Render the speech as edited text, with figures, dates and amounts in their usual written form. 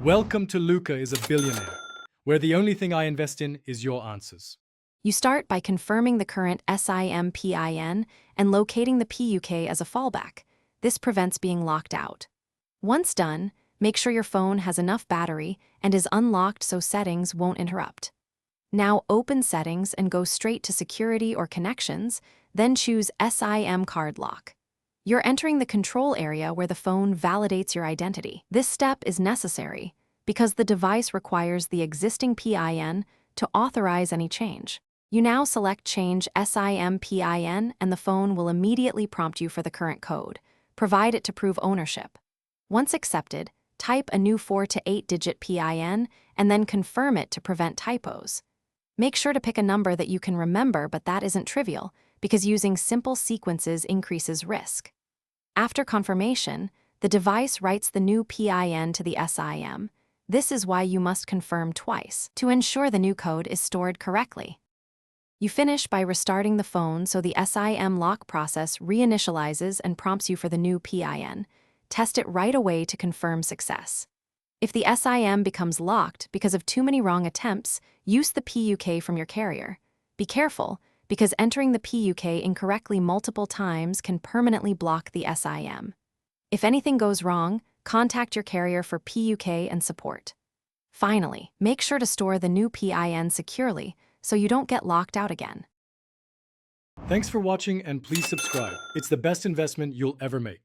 Welcome to Luca is a Billionaire, where the only thing I invest in is your answers. You start by confirming the current SIM-PIN and locating the PUK as a fallback. This prevents being locked out. Once done, make sure your phone has enough battery and is unlocked so settings won't interrupt. Now open Settings and go straight to Security or Connections, then choose SIM Card Lock. You're entering the control area where the phone validates your identity. This step is necessary because the device requires the existing PIN to authorize any change. You now select Change SIM-PIN and the phone will immediately prompt you for the current code. Provide it to prove ownership. Once accepted, type a new 4 to 8-digit PIN and then confirm it to prevent typos. Make sure to pick a number that you can remember, but that isn't trivial because using simple sequences increases risk. After confirmation, the device writes the new PIN to the SIM. This is why you must confirm twice to ensure the new code is stored correctly. You finish by restarting the phone so the SIM lock process reinitializes and prompts you for the new PIN. Test it right away to confirm success. If the SIM becomes locked because of too many wrong attempts, use the PUK from your carrier. Be careful, because entering the PUK incorrectly multiple times can permanently block the SIM. If anything goes wrong, contact your carrier for PUK and support. Finally, make sure to store the new PIN securely so you don't get locked out again. Thanks for watching and please subscribe. It's the best investment you'll ever make.